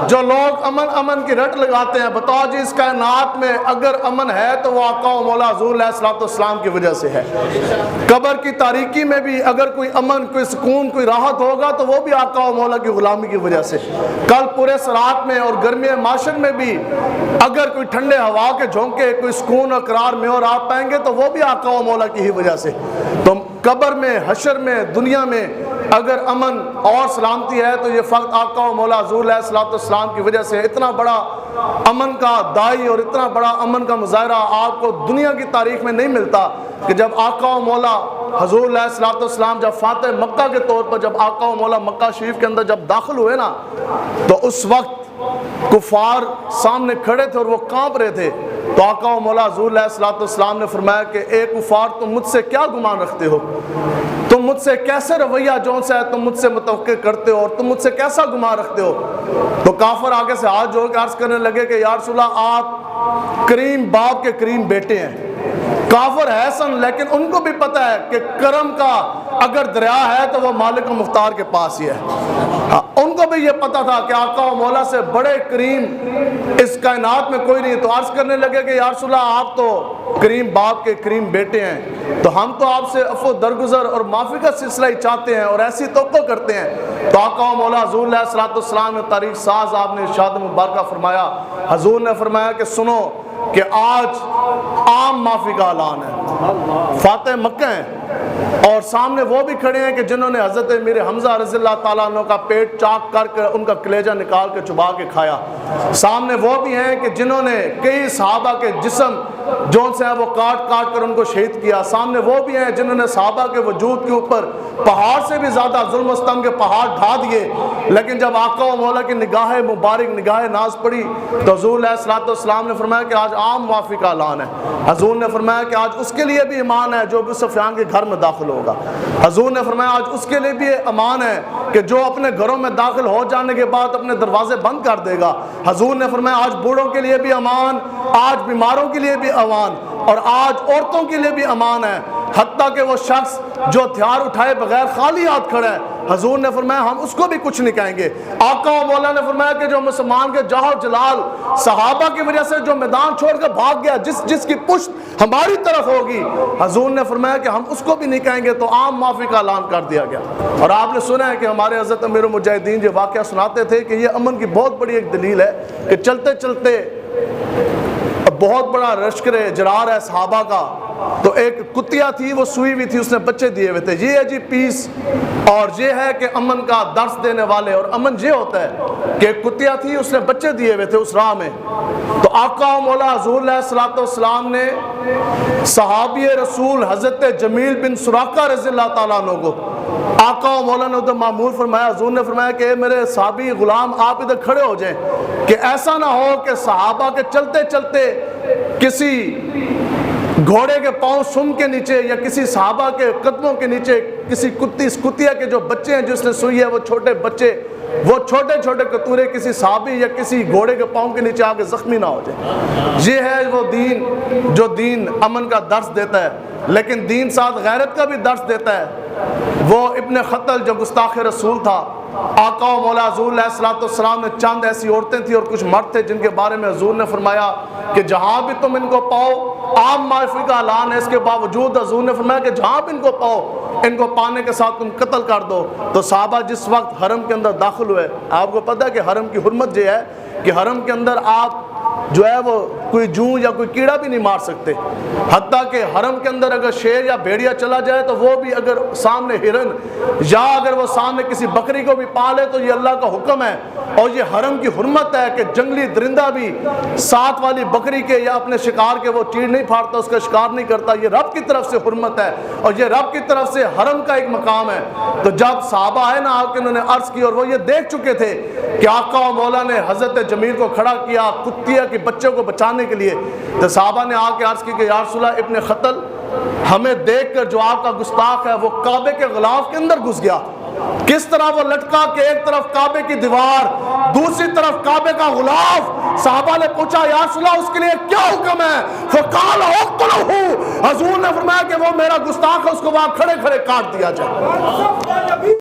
جو لوگ امن امن کی رٹ لگاتے ہیں، بتاؤ جی اس کائنات میں اگر امن ہے تو وہ آقا و مولا حضور علیہ الصلوۃ والسلام کی وجہ سے ہے۔ قبر کی تاریکی میں بھی اگر کوئی امن، کوئی سکون، کوئی راحت ہوگا تو وہ بھی آقا و مولا کی غلامی کی وجہ سے۔ کل پورے صراط میں اور گرمی معاشر میں بھی اگر کوئی ٹھنڈے ہوا کے جھونکے کوئی سکون اور قرار میں اور آپ پائیں گے تو وہ بھی آقا و مولا کی ہی وجہ سے۔ تو قبر میں، حشر میں، دنیا میں اگر امن اور سلامتی ہے تو یہ فقط آقا و مولا حضور علیہ الصلوۃ والسلام کی وجہ سے۔ اتنا بڑا امن کا داعی اور اتنا بڑا امن کا مظاہرہ آپ کو دنیا کی تاریخ میں نہیں ملتا کہ جب آقا و مولا حضور علیہ الصلوۃ والسلام جب فاتح مکہ کے طور پر جب آقا و مولا مکہ شریف کے اندر جب داخل ہوئے نا تو اس وقت کفار سامنے کھڑے تھے اور وہ کانپ رہے تھے۔ تو آقا و مولا حضور علیہ الصلوۃ والسلام نے فرمایا کہ اے کفار، تم مجھ سے کیا گمان رکھتے ہو؟ تم مجھ سے کیسے رویہ جون سے ہے تم مجھ سے متوقع کرتے ہو اور تم مجھ سے کیسا گمان رکھتے ہو؟ تو کافر آگے سے ہاتھ جوڑ کے عرض کرنے لگے کہ یا رسول اللہ آپ کریم باپ کے کریم بیٹے ہیں۔ کافر ہے سن لیکن ان کو بھی پتہ ہے کہ کرم کا اگر دریا ہے تو وہ مالک و مختار کے پاس ہی ہے۔ ان کو بھی یہ پتہ تھا کہ آقا و مولا سے بڑے کریم اس کائنات میں کوئی نہیں۔ تو عرض کرنے لگے کہ یا رسول اللہ آپ تو کریم باپ کے کریم بیٹے ہیں، تو ہم تو آپ سے عفو درگزر اور معافی کا سلسلہ ہی چاہتے ہیں اور ایسی توقع کرتے ہیں۔ تو آقا و مولا حضور علیہ الصلوۃ والسلام نے تاریخ ساز آپ نے ارشاد مبارکہ فرمایا، حضور نے فرمایا کہ سنو کہ آج عام معافی کا اعلان ہے۔ فاتح مکہ ہیں اور سامنے وہ بھی کھڑے ہیں کہ جنہوں نے حضرت امیر حمزہ رضی اللہ تعالیٰ عنہ کا پیٹ چاک کر کے ان کا کلیجہ نکال کے چبا کے کھایا۔ سامنے وہ بھی ہیں کہ جنہوں نے کئی صحابہ کے جسم جون سے ہیں وہ کاٹ کاٹ کر ان کو شہید کیا۔ سامنے وہ بھی ہیں جنہوں نے صحابہ کے وجود کے اوپر پہاڑ سے بھی زیادہ ظلم و ستم کے پہاڑ ڈھا دیے، لیکن جب آقا و مولا کی نگاہ مبارک نگاہ ناز پڑی تو حضور علیہ الصلوۃ والسلام نے فرمایا کہ آج عام معافی کا اعلان ہے۔ حضور نے فرمایا کہ آج اس کے لیے بھی امان ہے جو ابو سفیان کے گھر میں داخل ہوگا۔ حضور نے فرمایا آج اس کے لیے بھی امان ہے کہ جو اپنے گھروں میں داخل ہو جانے کے بعد اپنے دروازے بند کر دے گا۔ حضور نے فرمایا آج بوڑھوں کے لیے بھی امان، آج بیماروں کے لیے بھی امان اور آج عورتوں کے لیے بھی امان ہے، حتیٰ کہ وہ شخص جو ہتھیار اٹھائے بغیر خالی ہاتھ کھڑا ہے، حضور نے فرمایا ہم اس کو بھی کچھ نہیں کہیں گے۔ آقا و مولا نے فرمایا کہ جو مسلمان کے جاہ و جلال صحابہ کی وجہ سے جو میدان چھوڑ کر بھاگ گیا، جس کی پشت ہماری طرف ہوگی، حضور نے فرمایا کہ ہم اس کو بھی نہیں کہیں گے۔ تو عام معافی کا اعلان کر دیا گیا۔ اور آپ نے سنا ہے کہ ہمارے حضرت امیر المجاہدین یہ واقعہ سناتے تھے کہ یہ امن کی بہت بڑی ایک دلیل ہے کہ چلتے چلتے بہت بڑا لشکر جرار ہے صحابہ کا، تو ایک کتیا تھی وہ سوئی ہوئی تھی، اس نے بچے دیے ہوئے تھے۔ یہ ہے جی پیس اور یہ ہے کہ امن کا درس دینے والے، اور امن یہ ہوتا ہے کہ ایک کتیا تھی اس نے بچے دیے ہوئے تھے اس راہ میں۔ تو آقا و مولا حضور علیہ الصلوۃ والسلام نے صحابی رسول حضرت جمیل بن سراقہ رضی اللہ تعالیٰ عنہ کو آقا و مولا نے ادھر معمول فرمایا۔ حضور نے فرمایا کہ اے میرے صحابی غلام آپ ادھر کھڑے ہو جائیں کہ ایسا نہ ہو کہ صحابہ کے چلتے چلتے کسی گھوڑے کے پاؤں سم کے نیچے یا کسی صحابہ کے قدموں کے نیچے کسی کتیا کے جو بچے ہیں جس نے سوئی ہے وہ چھوٹے بچے، وہ چھوٹے چھوٹے کتورے کسی صحابی یا کسی گھوڑے کے پاؤں کے نیچے آ کے زخمی نہ ہو جائے۔ یہ ہے وہ دین جو دین امن کا درس دیتا ہے، لیکن دین ساتھ غیرت کا بھی درس دیتا ہے۔ وہ ابن خطل جو گستاخ رسول تھا، آقا و مولا حضور علیہ الصلوۃ والسلام نے چند ایسی عورتیں تھیں اور کچھ مرد تھے جن کے بارے میں حضور نے فرمایا کہ جہاں بھی تم ان کو پاؤ، عام معافی کا اعلان ہے، اس کے باوجود حضور نے فرمایا کہ جہاں بھی ان کو پاؤ ان کو پانے کے ساتھ تم قتل کر دو۔ تو صحابہ جس وقت حرم کے اندر داخل ہوئے، آپ کو پتہ ہے کہ حرم کی حرمت یہ ہے کہ حرم کے اندر آپ جو ہے وہ کوئی جوں یا کوئی کیڑا بھی نہیں مار سکتے، حتیٰ کہ حرم کے اندر اگر شیر یا بھیڑیا چلا جائے تو وہ بھی اگر سامنے ہرن یا اگر وہ سامنے کسی بکری کو بھی پالے تو یہ اللہ کا حکم ہے اور یہ حرم کی حرمت ہے کہ جنگلی درندہ بھی ساتھ والی بکری کے یا اپنے شکار کے وہ چیڑ نہیں پھاڑتا، اس کا شکار نہیں کرتا۔ یہ رب کی طرف سے حرمت ہے اور یہ رب کی طرف سے حرم کا ایک مقام ہے۔ تو جب صحابہ آئے نا آ کے انہوں نے عرض کی اور وہ یہ دیکھ چکے تھے کہ آقا و مولا نے حضرت جمیل کو کھڑا کیا کتیا کے بچوں کو بچانے کے لیے، تو صحابہ نے آ کے عرض کی کہ یا رسول اللہ ابن خطل ہمیں دیکھ کر جو آپ کا گستاخ ہے وہ کعبے کے غلاف کے اندر گھس گیا۔ کس طرح وہ لٹکا کہ ایک طرف کعبے کی دیوار دوسری طرف کعبے کا غلاف۔ صحابہ نے پوچھا یا رسول اللہ اس کے لیے کیا حکم ہے؟ فقال اقتلوہ، حضور نے فرمایا کہ وہ میرا گستاخ ہے، اس کو وہاں کھڑے کھڑے کاٹ دیا جائے۔